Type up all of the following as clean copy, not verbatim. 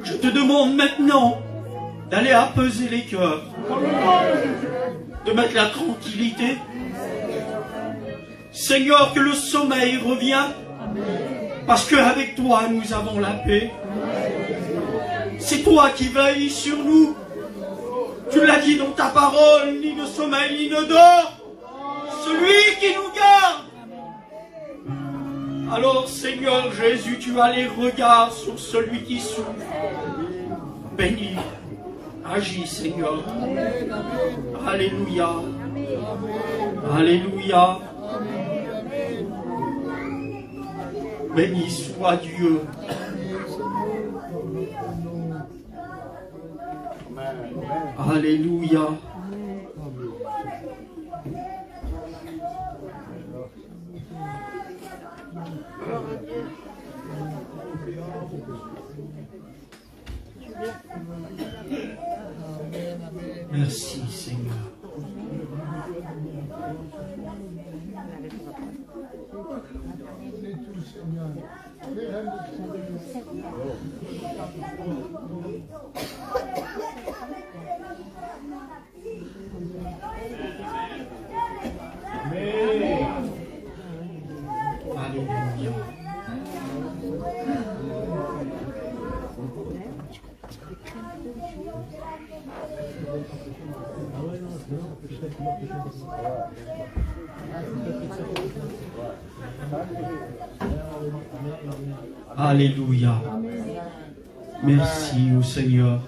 Je te demande maintenant d'aller apaiser les cœurs, de mettre la tranquillité. Seigneur, que le sommeil revienne, parce qu'avec toi nous avons la paix. C'est toi qui veilles sur nous. Tu l'as dit dans ta parole, ni ne sommeil ni ne dort, celui qui nous garde. Alors Seigneur Jésus, tu as les regards sur celui qui souffre. Bénis, agis Seigneur. Alléluia. Alléluia. Béni soit Dieu. Alléluia. Merci Seigneur. Alléluia. Alléluia. Merci au Seigneur.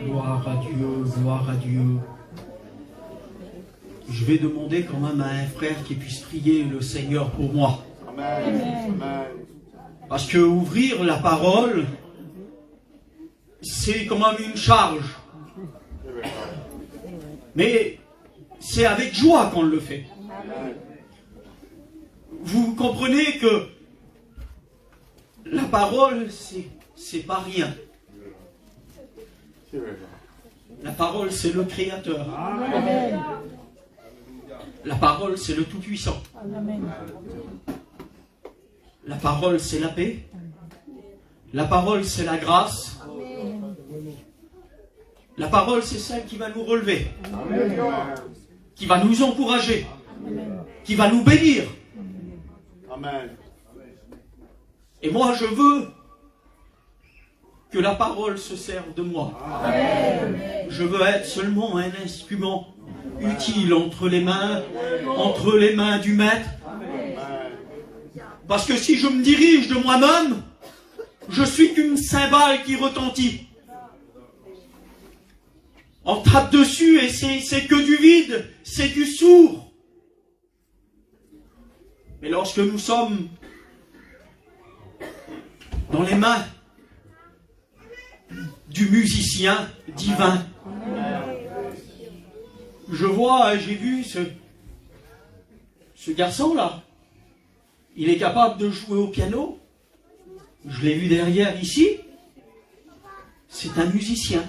Gloire à Dieu, gloire à Dieu. Je vais demander quand même à un frère qui puisse prier le Seigneur pour moi. Parce que ouvrir la parole, c'est quand même une charge. Mais c'est avec joie qu'on le fait. Vous comprenez que la parole, c'est pas rien. La parole, c'est le Créateur. Amen. La parole, c'est le Tout-Puissant. La parole, c'est la paix. La parole, c'est la grâce. La parole, c'est celle qui va nous relever, qui va nous encourager, qui va nous bénir. Amen. Et moi, je veux que la parole se serve de moi. Amen. Je veux être seulement un instrument utile entre les mains du Maître. Parce que si je me dirige de moi-même, je suis qu'une cymbale qui retentit. On tape dessus et c'est que du vide, c'est du sourd. Mais lorsque nous sommes dans les mains du musicien divin, je vois, j'ai vu ce garçon-là, il est capable de jouer au piano. Je l'ai vu derrière ici. C'est un musicien.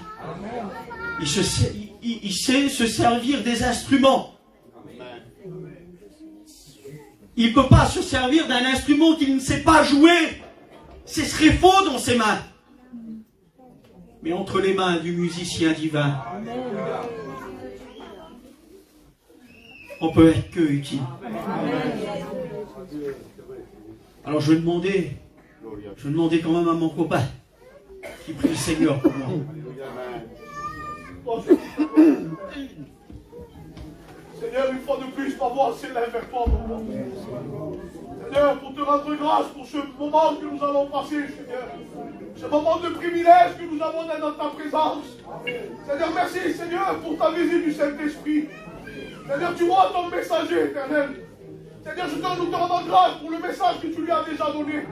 Il sait se servir des instruments. Il ne peut pas se servir d'un instrument qu'il ne sait pas jouer. Ce serait faux dans ses mains. Mais entre les mains du musicien divin, on peut être que utile. Alors je vais demander quand même à mon copain qui prie le Seigneur pour moi. Seigneur, une fois de plus, ma voix s'élève vers toi, mon roi. Seigneur, pour te rendre grâce pour ce moment que nous allons passer, Seigneur. Ce moment de privilège que nous avons dans ta présence. Seigneur, merci, Seigneur, pour ta visite du Saint-Esprit. Seigneur, tu vois ton messager éternel. Seigneur, nous te rendons grâce pour le message que tu lui as déjà donné.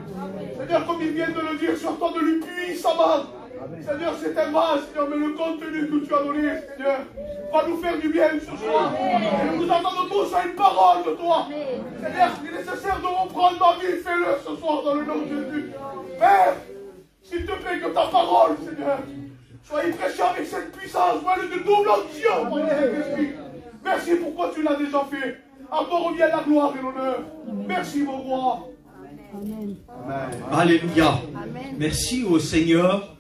Seigneur, comme il vient de le dire, sortant de lui puissamment. Seigneur, c'est un mal, Seigneur, mais le contenu que tu as donné, Seigneur, va nous faire du bien ce soir. Et nous attendons tous à une parole de toi. Seigneur, s'il est nécessaire de reprendre ma vie, fais-le ce soir dans le nom de Jésus. Père, s'il te plaît, que ta parole, Seigneur, soit prêchée avec cette puissance, voilà de double onction, mon Saint-Esprit. Merci pour quoi tu l'as déjà fait. À toi revient la gloire et l'honneur. Merci, mon roi. Amen. Alléluia. Amen. Merci au Seigneur.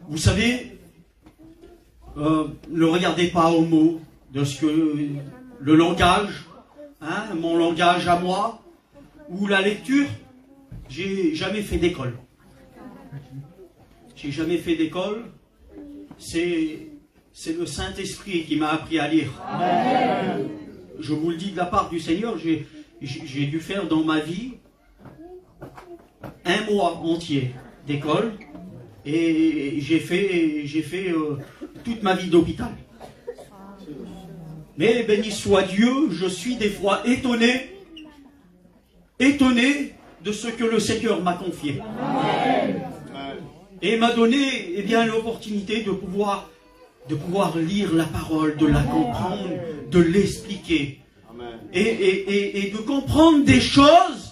Vous savez, ne regardez pas aux mots de ce que le langage, hein, mon langage à moi, ou la lecture. J'ai jamais fait d'école. J'ai jamais fait d'école. C'est le Saint-Esprit qui m'a appris à lire. Amen. Je vous le dis de la part du Seigneur, j'ai dû faire dans ma vie un mois entier d'école et j'ai fait toute ma vie d'hôpital. Mais béni soit Dieu, je suis des fois étonné de ce que le Seigneur m'a confié. Amen. Et m'a donné l'opportunité de pouvoir lire la parole, de la comprendre, de l'expliquer. Et de comprendre des choses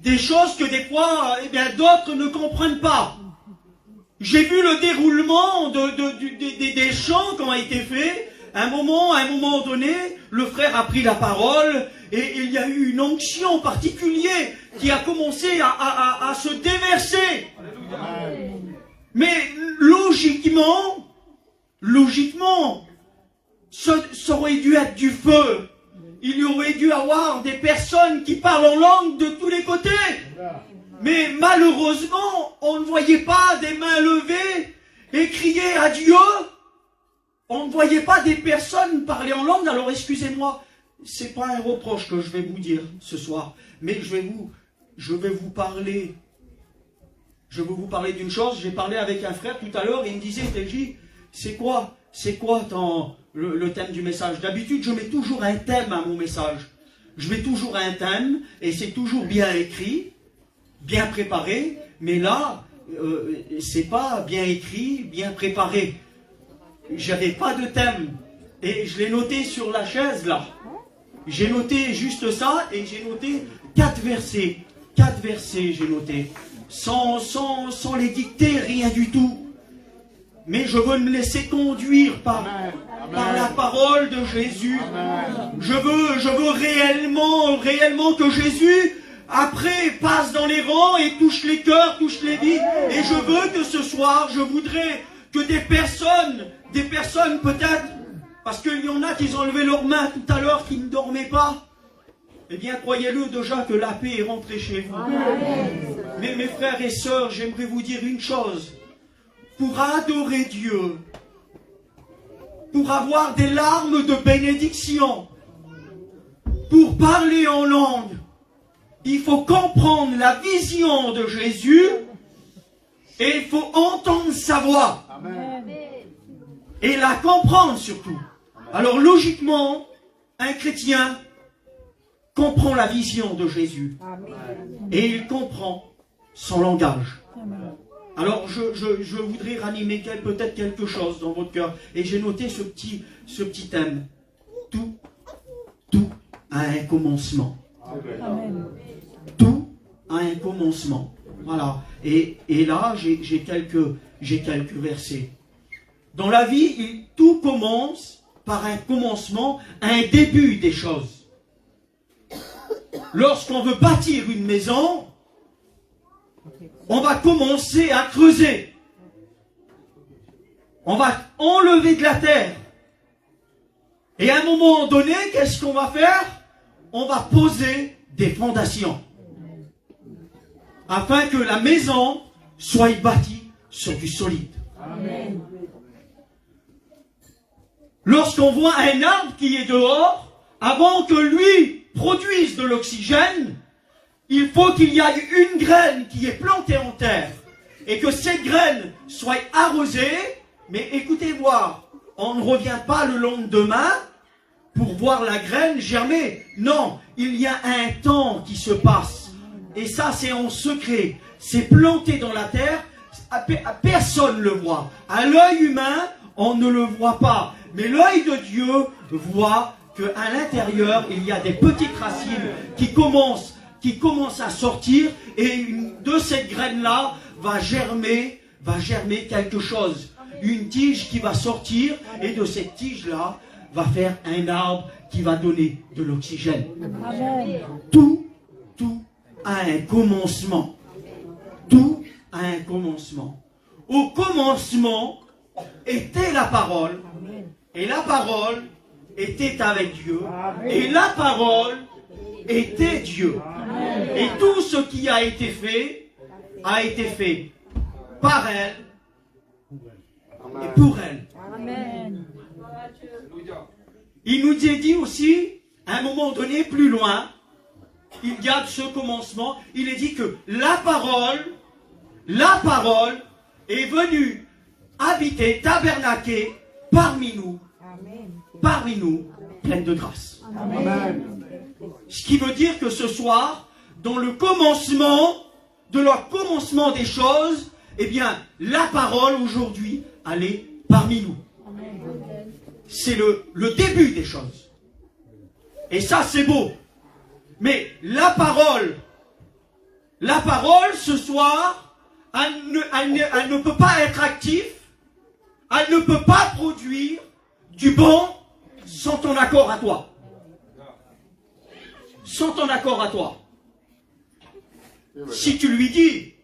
que des fois d'autres ne comprennent pas. J'ai vu le déroulement des chants qui ont été faits. À un moment donné, le frère a pris la parole et il y a eu une onction particulière qui a commencé à se déverser. Mais logiquement, ça aurait dû être du feu. Il y aurait dû avoir des personnes qui parlent en langue de tous les côtés. Mais malheureusement, on ne voyait pas des mains levées et crier à Dieu. On ne voyait pas des personnes parler en langue. Alors excusez-moi, c'est pas un reproche que je vais vous dire ce soir, mais je vais vous parler d'une chose. J'ai parlé avec un frère tout à l'heure et il me disait, TJ, c'est quoi le thème du message? D'habitude, je mets toujours un thème à mon message. Je mets toujours un thème et c'est toujours bien écrit, bien préparé. Mais là, c'est pas bien écrit, bien préparé. J'avais pas de thème et je l'ai noté sur la chaise là. J'ai noté juste ça et j'ai noté 4 versets. 4 versets j'ai noté. Sans les dicter, rien du tout. Mais je veux me laisser conduire par la parole de Jésus. Je veux réellement que Jésus, après, passe dans les rangs et touche les cœurs, touche les vies. Et je veux que ce soir, je voudrais que des personnes peut-être, parce qu'il y en a qui ont levé leurs mains tout à l'heure, qui ne dormaient pas, eh bien, croyez-le déjà que la paix est rentrée chez vous. Mais mes frères et sœurs, j'aimerais vous dire une chose. Pour adorer Dieu, pour avoir des larmes de bénédiction, pour parler en langue, il faut comprendre la vision de Jésus et il faut entendre sa voix. Amen. Et la comprendre surtout. Alors logiquement, un chrétien comprend la vision de Jésus. Et il comprend son langage. Alors je voudrais ranimer peut-être quelque chose dans votre cœur. Et j'ai noté ce petit thème. Tout a un commencement. Tout a un commencement. Voilà. Et là, j'ai quelques versets. Dans la vie, tout commence par un commencement, un début des choses. Lorsqu'on veut bâtir une maison, on va commencer à creuser. On va enlever de la terre. Et à un moment donné, qu'est-ce qu'on va faire? On va poser des fondations. Afin que la maison soit bâtie sur du solide. Amen. Lorsqu'on voit un arbre qui est dehors, avant que lui produise de l'oxygène, il faut qu'il y ait une graine qui est plantée en terre et que cette graine soit arrosée. Mais écoutez voir, on ne revient pas le lendemain pour voir la graine germer. Non, il y a un temps qui se passe. Et ça, c'est en secret. C'est planté dans la terre. Personne ne le voit. À l'œil humain, on ne le voit pas. Mais l'œil de Dieu voit qu'à l'intérieur, il y a des petites racines qui commencent à sortir. Et de cette graine-là va germer quelque chose. Une tige qui va sortir. Et de cette tige-là, va faire un arbre qui va donner de l'oxygène. Tout a un commencement. Tout a un commencement. Au commencement était la parole. Et la parole était avec Dieu. Et la parole était Dieu. Et tout ce qui a été fait par elle et pour elle. Amen. Il nous est dit aussi, à un moment donné, plus loin, il garde ce commencement, il est dit que la parole est venue habiter, tabernaquer parmi nous, pleine de grâce. Amen. Ce qui veut dire que ce soir, dans le commencement des choses, eh bien, la parole aujourd'hui, elle est parmi nous. C'est le début des choses. Et ça, c'est beau. Mais la parole, ce soir, elle ne peut pas être active, elle ne peut pas produire du bon sans ton accord à toi. Sans ton accord à toi. Si tu lui dis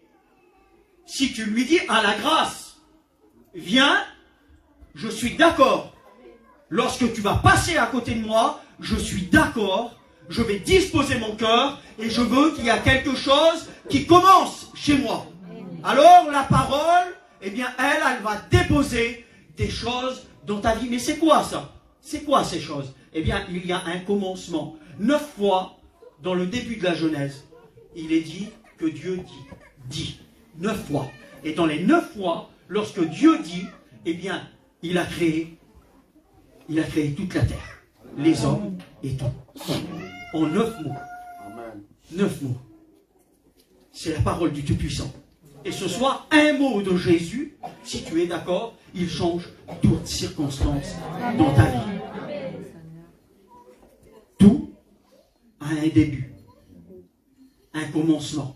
à la grâce, viens, je suis d'accord. Lorsque tu vas passer à côté de moi, je suis d'accord, je vais disposer mon cœur et je veux qu'il y ait quelque chose qui commence chez moi. Alors la parole, eh bien elle va déposer des choses dans ta vie. Mais c'est quoi ça? C'est quoi ces choses? Eh bien il y a un commencement. 9 fois dans le début de la Genèse, il est dit que Dieu dit. 9 fois. Et dans les 9 fois, lorsque Dieu dit, eh bien il a créé toute la terre, les hommes et tout. En 9 mots. 9 mots. C'est la parole du Tout-Puissant. Et ce soir, un mot de Jésus, si tu es d'accord, il change toutes circonstances dans ta vie. Tout a un début, un commencement.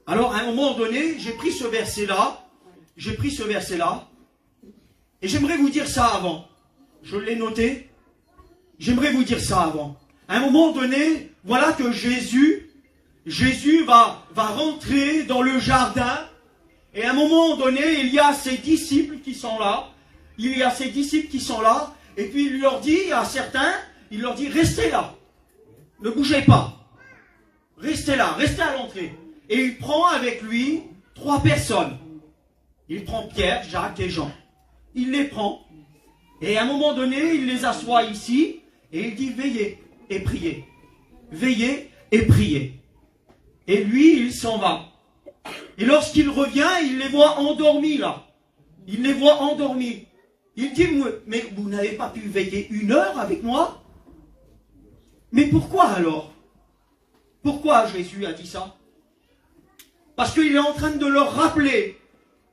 Alors, à un moment donné, j'ai pris ce verset-là, et j'aimerais vous dire ça avant. Je l'ai noté. J'aimerais vous dire ça avant. À un moment donné, voilà que Jésus va rentrer dans le jardin. Et à un moment donné, il y a ses disciples qui sont là. Et puis il leur dit à certains, restez là. Ne bougez pas. Restez là, restez à l'entrée. Et il prend avec lui 3 personnes. Il prend Pierre, Jacques et Jean. Il les prend. Et à un moment donné, il les assoit ici, et il dit, veillez et priez. Veillez et priez. Et lui, il s'en va. Et lorsqu'il revient, il les voit endormis là. Il les voit endormis. Il dit, mais vous n'avez pas pu veiller 1 heure avec moi? Mais pourquoi alors? Pourquoi Jésus a dit ça? Parce qu'il est en train de leur rappeler,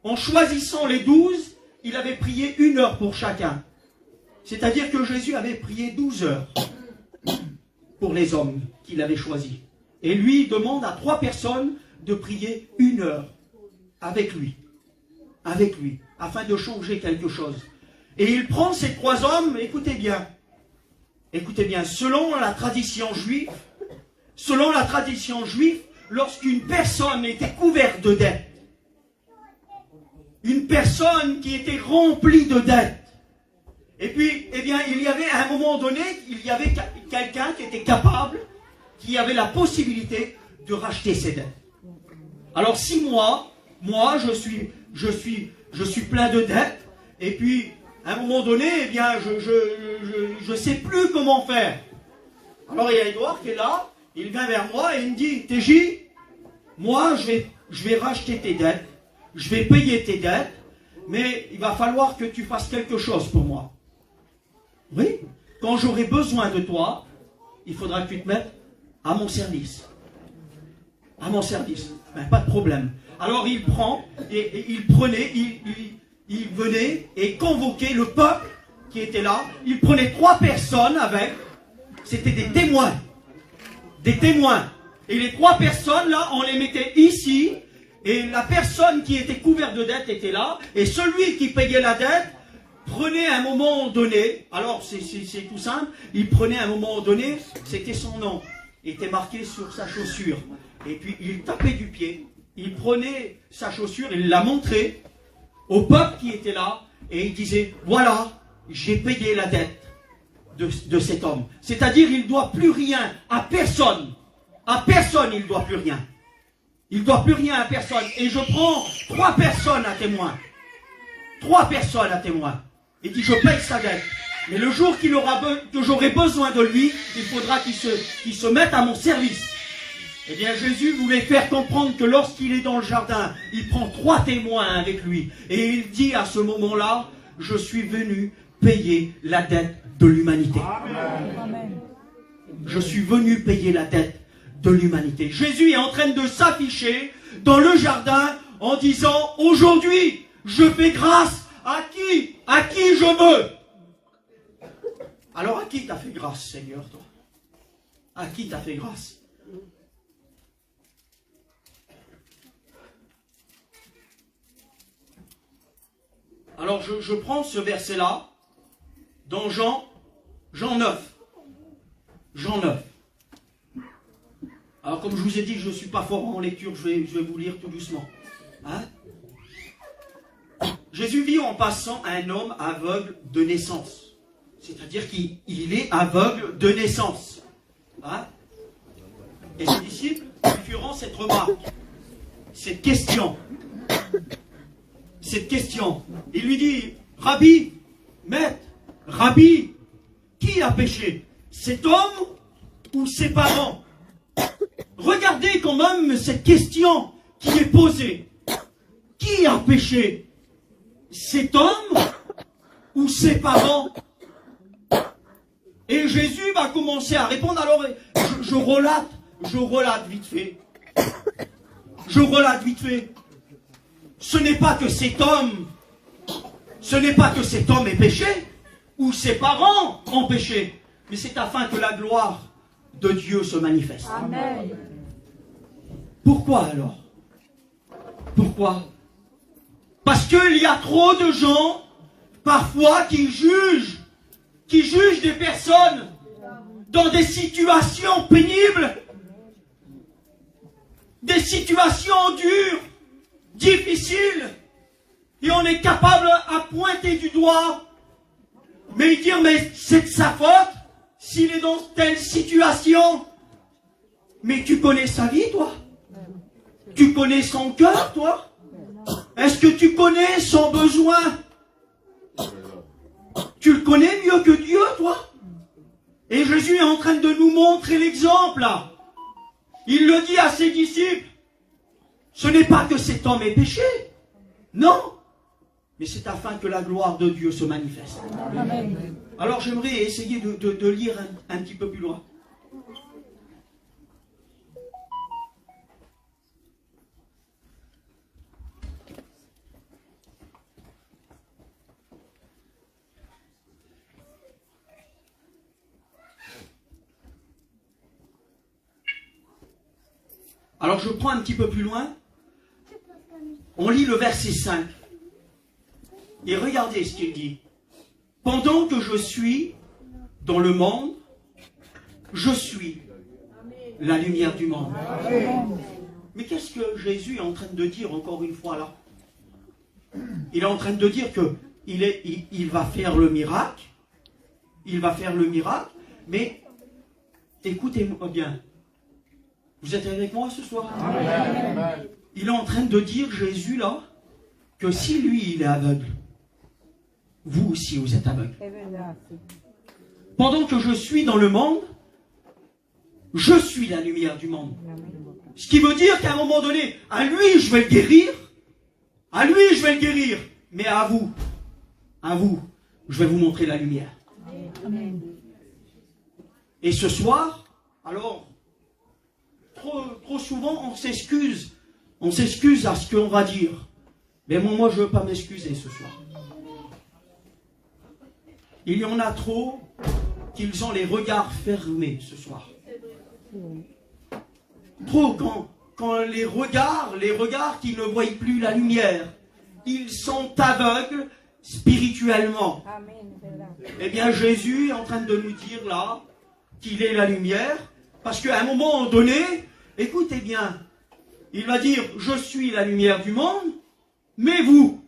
en choisissant les 12, il avait prié 1 heure pour chacun. C'est-à-dire que Jésus avait prié 12 heures pour les hommes qu'il avait choisis. Et lui, il demande à 3 personnes de prier 1 heure avec lui, afin de changer quelque chose. Et il prend ces 3 hommes, écoutez bien, selon la tradition juive, lorsqu'une personne était couverte de dettes, une personne qui était remplie de dettes, et puis, eh bien, il y avait à un moment donné, il y avait quelqu'un qui était capable, qui avait la possibilité de racheter ses dettes. Alors si moi, je suis plein de dettes, et puis à un moment donné, eh bien, je sais plus comment faire. Alors il y a Edouard qui est là, il vient vers moi et il me dit, TJ, moi je vais racheter tes dettes, je vais payer tes dettes, mais il va falloir que tu fasses quelque chose pour moi. Oui, quand j'aurai besoin de toi, il faudra que tu te mettes à mon service. À mon service. Ben, pas de problème. Alors il prend, et il venait et convoquait le peuple qui était là. Il prenait 3 personnes avec. C'était des témoins. Des témoins. Et les 3 personnes là, on les mettait ici. Et la personne qui était couverte de dette était là. Et celui qui payait la dette prenait à un moment donné, alors c'est tout simple, il prenait à un moment donné, c'était son nom. était marqué sur sa chaussure. Et puis il tapait du pied, il prenait sa chaussure, il la montrait au peuple qui était là, et il disait, voilà, j'ai payé la dette de cet homme. C'est-à-dire, il ne doit plus rien à personne. À personne, il ne doit plus rien. Il ne doit plus rien à personne. Et je prends 3 personnes à témoin. 3 personnes à témoin. Il dit, je paye sa dette. Mais le jour que j'aurai besoin de lui, il faudra qu'il se mette à mon service. Eh bien, Jésus voulait faire comprendre que lorsqu'il est dans le jardin, il prend 3 témoins avec lui. Et il dit à ce moment-là, je suis venu payer la dette de l'humanité. Amen. Je suis venu payer la dette de l'humanité. Jésus est en train de s'afficher dans le jardin en disant, aujourd'hui, je fais grâce à qui je veux. Alors à qui t'as fait grâce, Seigneur, toi? À qui t'as fait grâce? Alors je prends ce verset-là dans Jean 9. Jean 9. Alors comme je vous ai dit, je ne suis pas fort en lecture, je vais vous lire tout doucement. Hein? Jésus vit en passant un homme aveugle de naissance. C'est-à-dire qu'il est aveugle de naissance. Hein? Et ses disciples lui firent cette remarque, cette question. Il lui dit, Rabbi, Maître, Rabbi, qui a péché? Cet homme ou ses parents? Regardez quand même cette question qui est posée. Qui a péché? Cet homme ou ses parents? Et Jésus va commencer à répondre. Alors, je relate vite fait. Ce n'est pas que cet homme ait péché, ou ses parents ont péché, mais c'est afin que la gloire de Dieu se manifeste. Amen. Pourquoi alors? Pourquoi? Parce qu'il y a trop de gens, parfois, qui jugent des personnes dans des situations pénibles, des situations dures, difficiles, et on est capable à pointer du doigt, mais dire, mais c'est de sa faute, s'il est dans telle situation. Mais tu connais sa vie, toi? Tu connais son cœur, toi? Est-ce que tu connais son besoin? Tu le connais mieux que Dieu, toi? Et Jésus est en train de nous montrer l'exemple, là. Il le dit à ses disciples. Ce n'est pas que cet homme ait péché. Non. Mais c'est afin que la gloire de Dieu se manifeste. Amen. Alors j'aimerais essayer de lire un petit peu plus loin. Alors je prends un petit peu plus loin. On lit le verset 5. Et regardez ce qu'il dit. Pendant que je suis dans le monde, je suis la lumière du monde. Mais qu'est-ce que Jésus est en train de dire encore une fois là? Il est en train de dire que il va faire le miracle. Il va faire le miracle. Mais écoutez-moi bien. Vous êtes avec moi ce soir? Amen. Il est en train de dire, Jésus, là, que si lui, il est aveugle, vous aussi, vous êtes aveugle. Pendant que je suis dans le monde, je suis la lumière du monde. Ce qui veut dire qu'à un moment donné, à lui, je vais le guérir. Mais à vous, je vais vous montrer la lumière. Amen. Et ce soir, alors, trop souvent, on s'excuse. On s'excuse à ce qu'on va dire. Mais moi, je ne veux pas m'excuser ce soir. Il y en a trop qu'ils ont les regards fermés ce soir. Trop quand les regards qui ne voient plus la lumière, ils sont aveugles spirituellement. Eh bien, Jésus est en train de nous dire là qu'il est la lumière Parce qu'à un moment donné, écoutez bien, il va dire, je suis la lumière du monde, mais vous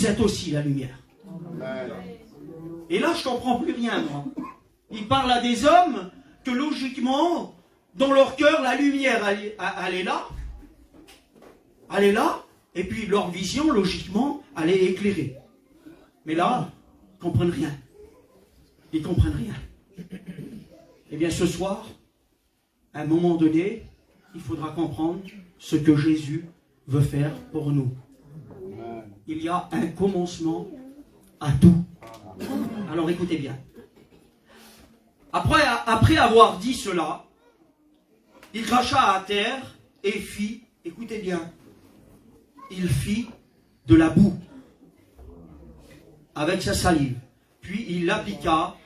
êtes aussi la lumière. Et là, je comprends plus rien, moi. Il parle à des hommes que logiquement, dans leur cœur, la lumière, elle est là. Elle est là. Et puis leur vision, logiquement, elle est éclairée. Mais là, ils ne comprennent rien. Ils ne comprennent rien. Eh bien, ce soir, à un moment donné, il faudra comprendre ce que Jésus veut faire pour nous. Il y a un commencement à tout. Alors écoutez bien. Après avoir dit cela, il cracha à terre et fit, écoutez bien, il fit de la boue avec sa salive. Puis il appliqua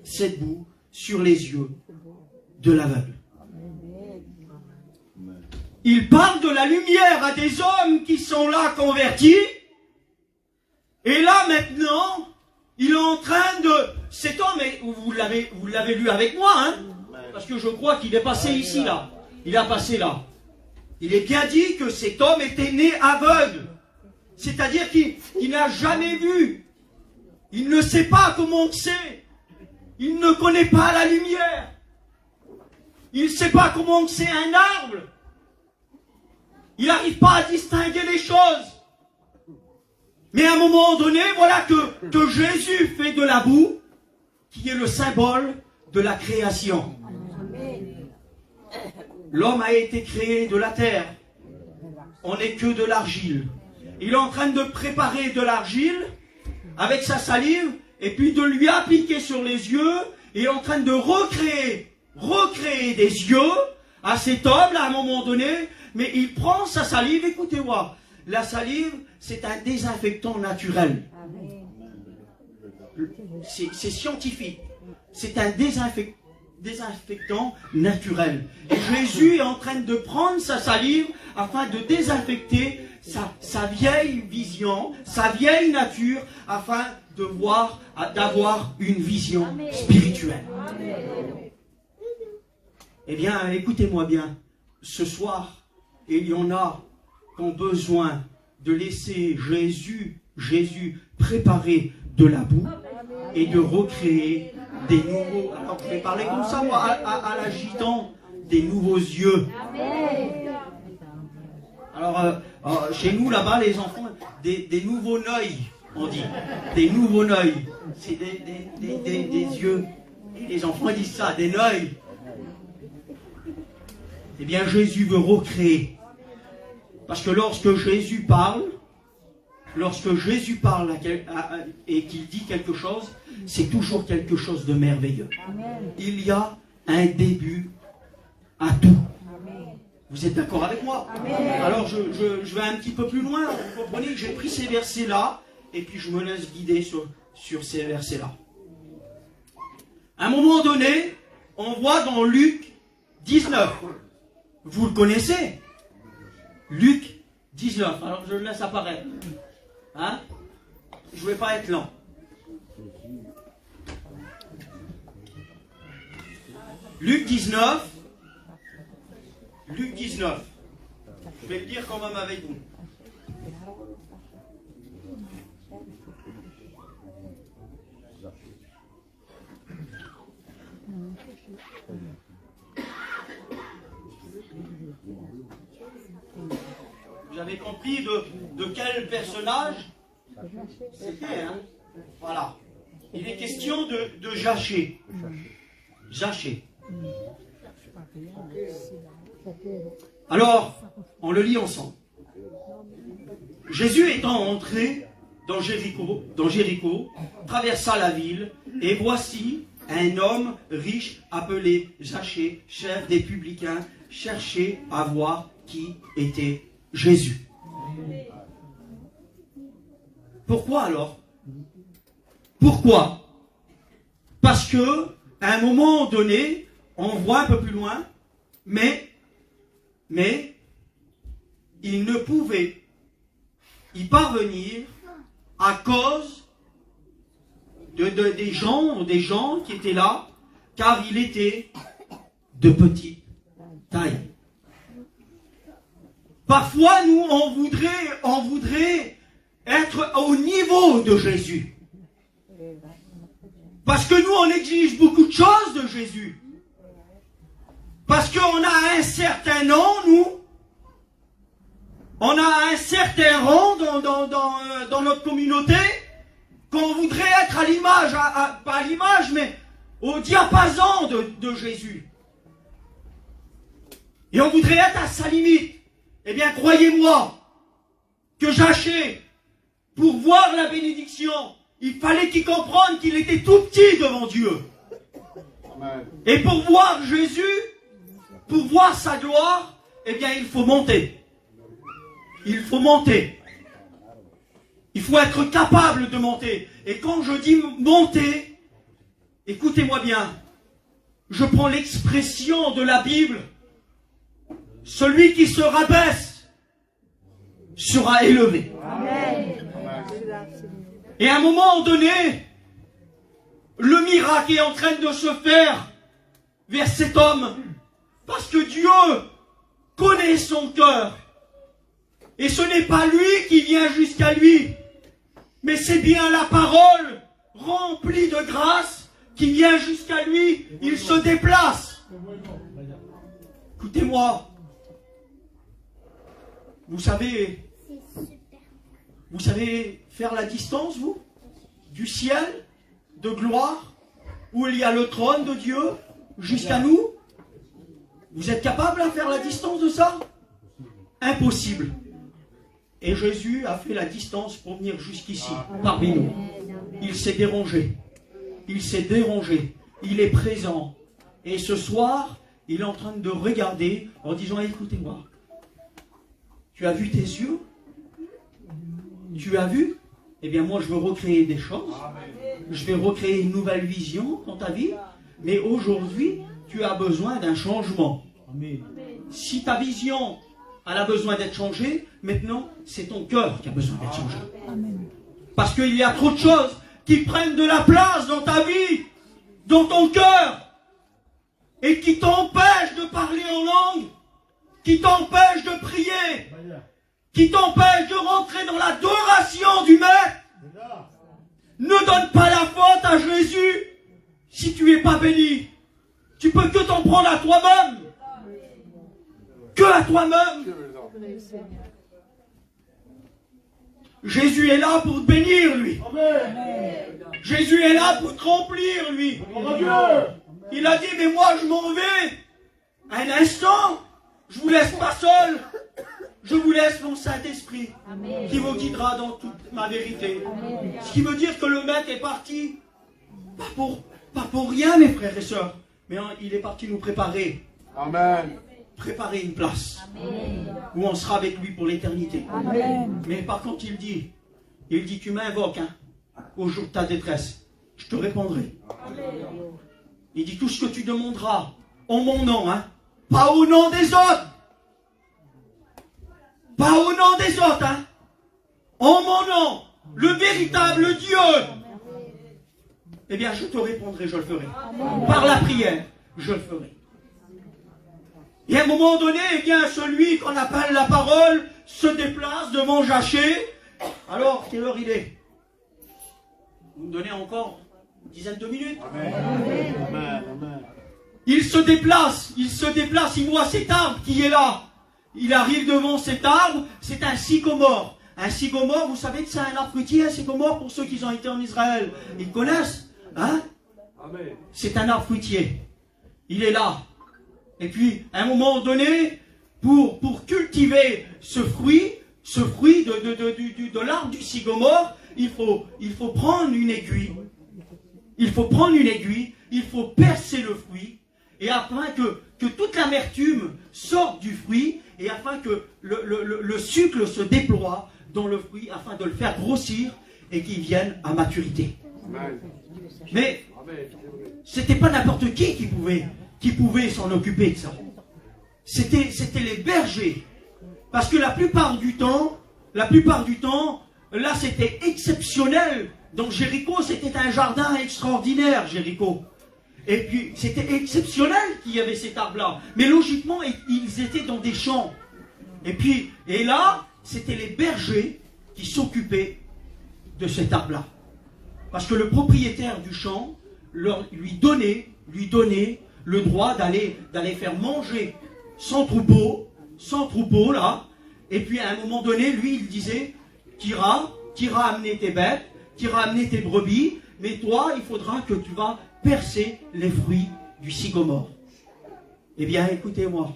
cette boue sur les yeux de l'aveugle. Il parle de la lumière à des hommes qui sont là convertis. Et là maintenant, il est en train de... Cet homme, vous l'avez lu avec moi, hein, parce que je crois qu'il est passé ici, là. Il a passé là. Il est bien dit que cet homme était né aveugle. C'est-à-dire qu'il n'a jamais vu. Il ne sait pas comment c'est. Il ne connaît pas la lumière. Il ne sait pas comment c'est un arbre. Il n'arrive pas à distinguer les choses. Mais à un moment donné, voilà que Jésus fait de la boue, qui est le symbole de la création. L'homme a été créé de la terre. On n'est que de l'argile. Il est en train de préparer de l'argile avec sa salive et puis de lui appliquer sur les yeux. Et il est en train de recréer des yeux à cet homme là à un moment donné. Mais il prend sa salive, écoutez-moi, la salive c'est un désinfectant naturel. C'est scientifique. C'est un désinfectant naturel. Et Jésus est en train de prendre sa salive afin de désinfecter sa vieille vision, sa vieille nature, afin d'avoir une vision spirituelle. Eh bien, écoutez-moi bien, ce soir, il y en a qui ont besoin de laisser Jésus préparer de la boue et de recréer des nouveaux... Alors, je vais parler comme ça, moi, à l'agitant, des nouveaux yeux. Alors, chez nous, là-bas, les enfants, des nouveaux noeuds, on dit. Des nouveaux noeuds. C'est des yeux. Et les enfants disent ça, des noeuds. Eh bien, Jésus veut recréer. Parce que lorsque Jésus parle et qu'il dit quelque chose, c'est toujours quelque chose de merveilleux. Il y a un début à tout. Vous êtes d'accord avec moi? Alors je vais un petit peu plus loin. Vous comprenez que j'ai pris ces versets-là et puis je me laisse guider sur ces versets-là. À un moment donné, on voit dans Luc 19. Vous le connaissez? Luc 19. Alors je le laisse apparaître. Hein? Je ne vais pas être lent. Luc 19. Luc 19. Je vais le dire quand même avec vous. Vous avez compris de quel personnage c'était, hein? Voilà. Il est question de Zachée. Zachée. Alors, on le lit ensemble. Jésus étant entré dans Jéricho, traversa la ville, et voici un homme riche appelé Zachée, chef des publicains, cherchait à voir qui était Jésus. Pourquoi alors? Pourquoi? Parce que à un moment donné, on voit un peu plus loin, mais il ne pouvait y parvenir à cause des gens qui étaient là, car il était de petite taille. Parfois, nous, on voudrait être au niveau de Jésus. Parce que nous, on exige beaucoup de choses de Jésus. Parce qu'on a un certain nom, nous. On a un certain rang dans notre communauté, qu'on voudrait être à l'image, pas à l'image, mais au diapason de Jésus. Et on voudrait être à sa limite. Eh bien, croyez-moi, que Zachée, pour voir la bénédiction, il fallait qu'il comprenne qu'il était tout petit devant Dieu. Amen. Et pour voir Jésus, pour voir sa gloire, eh bien, il faut monter. Il faut monter. Il faut être capable de monter. Et quand je dis monter, écoutez-moi bien, je prends l'expression de la Bible. Celui qui se rabaisse sera élevé. Amen. Et à un moment donné, le miracle est en train de se faire vers cet homme. Parce que Dieu connaît son cœur. Et ce n'est pas lui qui vient jusqu'à lui, mais c'est bien la parole remplie de grâce qui vient jusqu'à lui. Il se déplace. Écoutez-moi. Vous savez faire la distance, vous, du ciel, de gloire, où il y a le trône de Dieu, jusqu'à nous? Vous êtes capable de faire la distance de ça? Impossible. Et Jésus a fait la distance pour venir jusqu'ici, parmi nous. Il s'est dérangé. Il s'est dérangé. Il est présent. Et ce soir, il est en train de regarder en disant, écoutez-moi, tu as vu tes yeux? Tu as vu? Eh bien, moi, je veux recréer des choses. Je vais recréer une nouvelle vision dans ta vie. Mais aujourd'hui, tu as besoin d'un changement. Si ta vision elle a besoin d'être changée, maintenant, c'est ton cœur qui a besoin d'être changé. Parce qu'il y a trop de choses qui prennent de la place dans ta vie, dans ton cœur, et qui t'empêchent de parler en langue, qui t'empêchent de prier, qui t'empêchent de rentrer dans l'adoration du Maître. Ne donne pas la faute à Jésus si tu n'es pas béni. Tu peux que t'en prendre à toi-même. Que à toi-même. Jésus est là pour te bénir, lui. Jésus est là pour te remplir, lui. Il a dit, mais moi je m'en vais. Un instant, je vous laisse pas seul. Je vous laisse mon Saint-Esprit qui vous guidera dans toute ma vérité. Ce qui veut dire que le Maître est parti, pas pour rien, mes frères et sœurs, mais il est parti nous préparer. Amen. Préparer une place où on sera avec lui pour l'éternité. Mais par contre, il dit, tu m'invoques au jour de ta détresse, je te répondrai. Il dit, tout ce que tu demanderas en mon nom, pas au nom des autres. Pas au nom des autres, en mon nom, le véritable Dieu. Eh bien, je te répondrai, je le ferai. Par la prière, je le ferai. Et à un moment donné, eh bien, celui qu'on appelle la parole se déplace devant Zachée. Alors, quelle heure il est? Vous me donnez encore une dizaine de minutes? Amen. Il se déplace, il voit cet arbre qui est là. Il arrive devant cet arbre, c'est un sycomore. Un sycomore, vous savez que c'est un arbre fruitier, un sycomore, pour ceux qui ont été en Israël. Ils connaissent, C'est un arbre fruitier. Il est là. Et puis, à un moment donné, pour cultiver ce fruit de l'arbre du sycomore, il faut prendre une aiguille. Il faut prendre une aiguille, il faut percer le fruit, et afin que toute l'amertume sorte du fruit, et afin que le sucre se déploie dans le fruit, afin de le faire grossir, et qu'il vienne à maturité. Mais, c'était pas n'importe qui pouvait s'en occuper de ça. C'était les bergers. Parce que la plupart du temps, là c'était exceptionnel. Donc Jéricho, c'était un jardin extraordinaire, Jéricho. Et puis, c'était exceptionnel qu'il y avait cet arbre-là. Mais logiquement, ils étaient dans des champs. Et là, c'était les bergers qui s'occupaient de cet arbre-là. Parce que le propriétaire du champ lui donnait le droit d'aller faire manger son troupeau là. Et puis à un moment donné, lui, il disait, t'iras amener tes bêtes, t'iras amener tes brebis, mais toi, il faudra que tu vas percer les fruits du sycomore. Eh bien, écoutez-moi,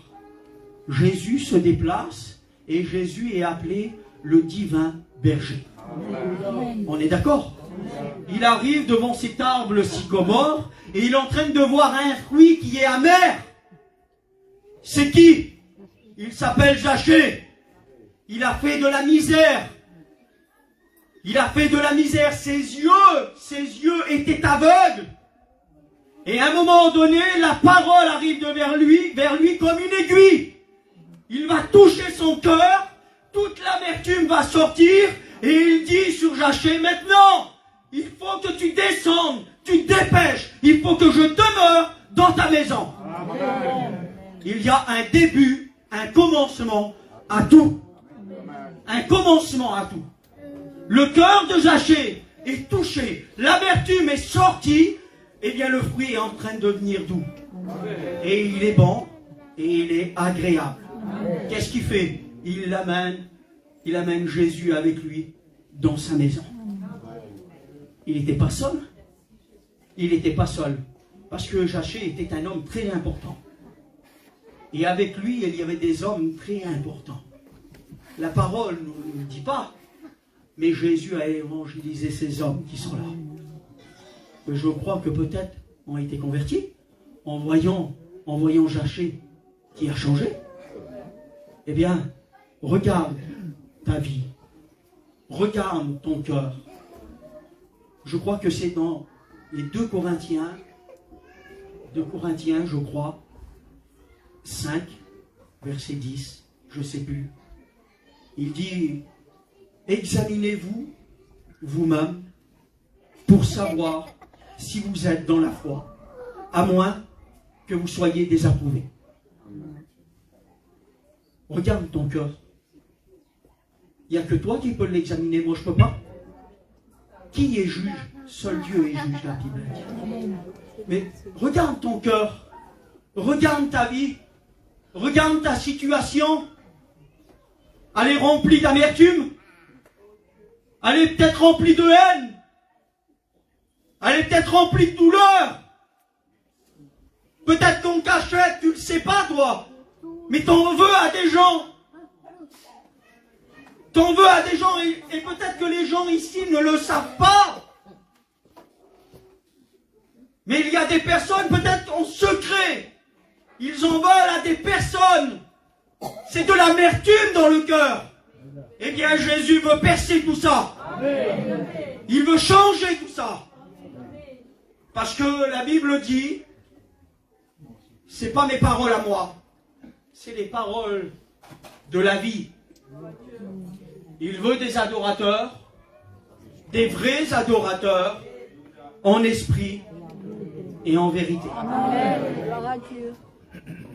Jésus se déplace et Jésus est appelé le divin berger. Amen. On est d'accord? Il arrive devant cet arbre, le sycomore, et il est en train de voir un fruit qui est amer. C'est qui? Il s'appelle Zachée. Il a fait de la misère. Il a fait de la misère. Ses yeux étaient aveugles. Et à un moment donné, la parole arrive vers lui comme une aiguille. Il va toucher son cœur, toute l'amertume va sortir, et il dit sur Zachée, maintenant, il faut que tu descendes, tu te dépêches, il faut que je demeure dans ta maison. Amen. Il y a un début, un commencement à tout. Un commencement à tout. Le cœur de Zachée est touché, l'amertume est sortie, et bien le fruit est en train de devenir doux. Et il est bon, et il est agréable. Qu'est-ce qu'il fait? Il amène Jésus avec lui dans sa maison. Il n'était pas seul. Il n'était pas seul. Parce que Zachée était un homme très important. Et avec lui, il y avait des hommes très importants. La parole ne nous dit pas. Mais Jésus a évangélisé ces hommes qui sont là. Je crois que peut-être ont été convertis en voyant Zachée qui a changé. Eh bien, regarde ta vie. Regarde ton cœur. Je crois que c'est dans les 2 Corinthiens, je crois, 5, verset 10, je ne sais plus. Il dit, examinez-vous vous-même pour savoir si vous êtes dans la foi, à moins que vous soyez désapprouvés. Regarde ton cœur. Il n'y a que toi qui peux l'examiner, moi je ne peux pas. Qui est juge? Seul Dieu est juge, la Bible dit. Mais regarde ton cœur, regarde ta vie, regarde ta situation. Elle est remplie d'amertume, elle est peut-être remplie de haine, elle est peut-être remplie de douleur. Peut-être qu'en cachette, tu ne le sais pas toi, mais t'en veux à des gens. T'en veux à des gens et peut-être que les gens ici ne le savent pas. Mais il y a des personnes, peut-être en secret, ils en veulent à des personnes. C'est de l'amertume dans le cœur. Eh bien, Jésus veut percer tout ça. Il veut changer tout ça. Parce que la Bible dit, c'est pas mes paroles à moi, c'est les paroles de la vie. Il veut des adorateurs, des vrais adorateurs, en esprit et en vérité.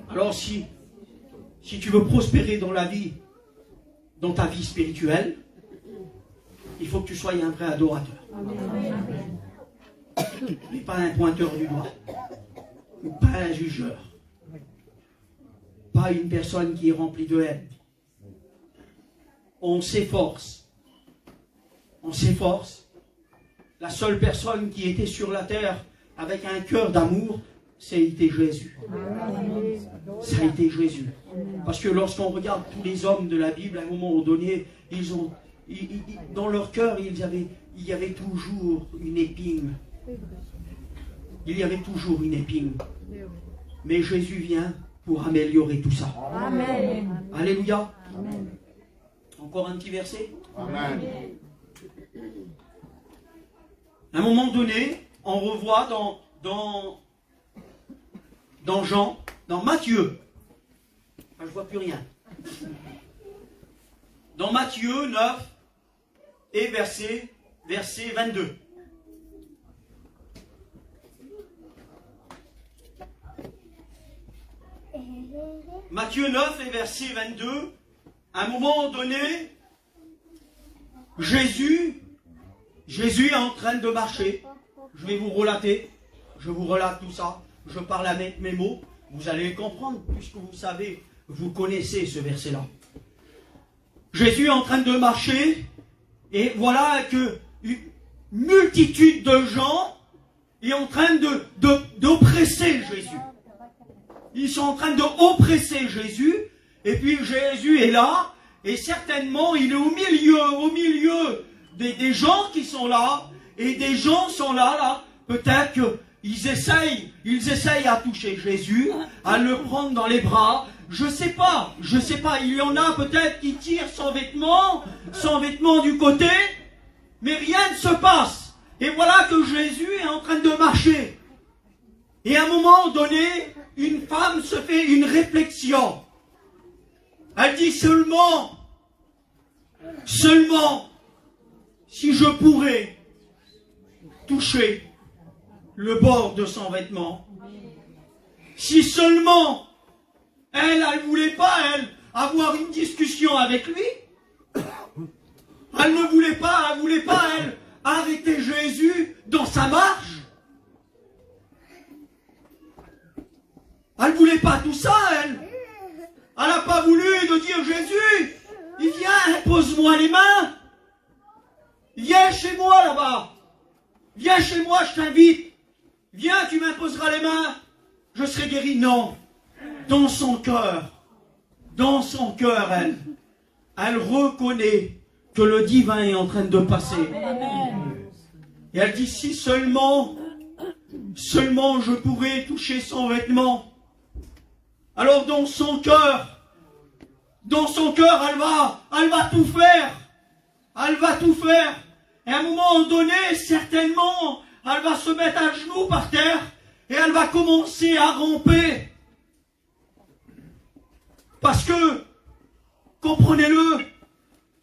Alors si tu veux prospérer dans la vie, dans ta vie spirituelle, il faut que tu sois un vrai adorateur. Mais pas un pointeur du doigt, ou pas un jugeur, pas une personne qui est remplie de haine. On s'efforce. On s'efforce. La seule personne qui était sur la terre avec un cœur d'amour, ça a été Jésus. Ça a été Jésus. Parce que lorsqu'on regarde tous les hommes de la Bible, à un moment donné, dans leur cœur, il y avait toujours une épine. Il y avait toujours une épine. Mais Jésus vient pour améliorer tout ça. Amen. Alléluia. Amen. Encore un petit verset. Amen. À un moment donné, on revoit dans Jean, dans Matthieu. Ah, je ne vois plus rien. Dans Matthieu 9 et verset 22. Matthieu 9 et verset 22, à un moment donné, Jésus est en train de marcher. Je vais vous relater, je vous relate tout ça, je parle avec mes mots, vous allez le comprendre puisque vous savez, vous connaissez ce verset-là. Jésus est en train de marcher et voilà que une multitude de gens est en train d'oppresser Jésus. Ils sont en train d'oppresser Jésus et puis Jésus est là et certainement il est au milieu des gens qui sont là et des gens sont là, peut-être qu'ils essayent à toucher Jésus, à le prendre dans les bras. Je sais pas, il y en a peut-être qui tirent son vêtement du côté, mais rien ne se passe. Et voilà que Jésus est en train de marcher. Et à un moment donné, une femme se fait une réflexion. Elle dit seulement, si je pourrais toucher le bord de son vêtement, si seulement elle voulait pas, avoir une discussion avec lui, elle ne voulait pas, elle, arrêter Jésus dans sa marche. Elle ne voulait pas tout ça, elle. Elle n'a pas voulu de dire Jésus, viens, pose-moi les mains. Viens chez moi là-bas. Viens chez moi, je t'invite. Viens, tu m'imposeras les mains. Je serai guéri. Non. Dans son cœur, elle reconnaît que le divin est en train de passer. Et elle dit, si seulement je pourrais toucher son vêtement. Alors dans son cœur, elle va tout faire. Elle va tout faire. Et à un moment donné, certainement, elle va se mettre à genoux par terre et elle va commencer à ramper. Parce que, comprenez-le,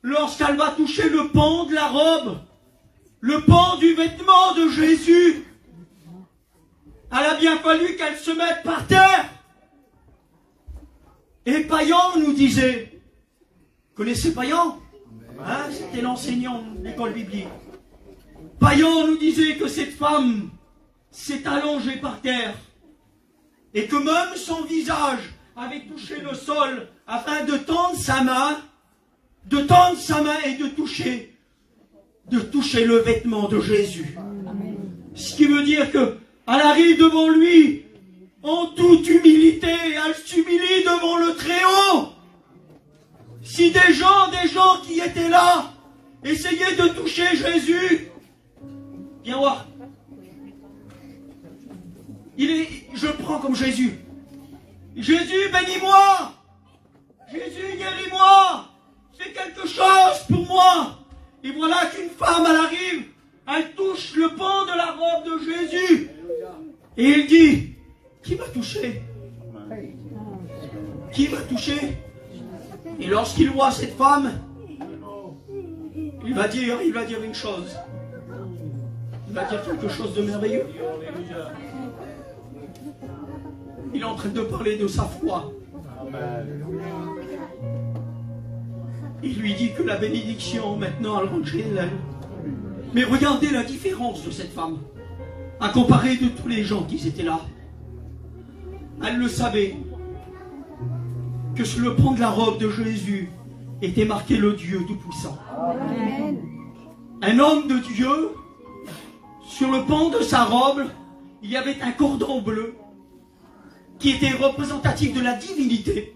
lorsqu'elle va toucher le pan de la robe, le pan du vêtement de Jésus, elle a bien fallu qu'elle se mette par terre. Et Payan nous disait, vous connaissez Payan? Hein, c'était l'enseignant de l'école biblique. Payan nous disait que cette femme s'est allongée par terre et que même son visage avait touché le sol afin de tendre sa main et de toucher le vêtement de Jésus. Amen. Ce qui veut dire que elle arrive devant lui en toute humilité, elle s'humilie devant le Très-Haut. Si des gens qui étaient là essayaient de toucher Jésus, viens voir. Je le prends comme Jésus. Jésus, bénis-moi. Jésus, guéris-moi. Fais quelque chose pour moi. Et voilà qu'une femme, elle arrive, elle touche le pan de la robe de Jésus. Et il dit, qui m'a touché? Qui m'a touché? Et lorsqu'il voit cette femme, il va dire une chose. Il va dire quelque chose de merveilleux. Il est en train de parler de sa foi. Il lui dit que la bénédiction, maintenant, elle rentre chez elle. Mais regardez la différence de cette femme, à comparer de tous les gens qui étaient là. Elle le savait, que sur le pan de la robe de Jésus était marqué le Dieu Tout-Puissant. Un homme de Dieu, sur le pan de sa robe, il y avait un cordon bleu qui était représentatif de la divinité.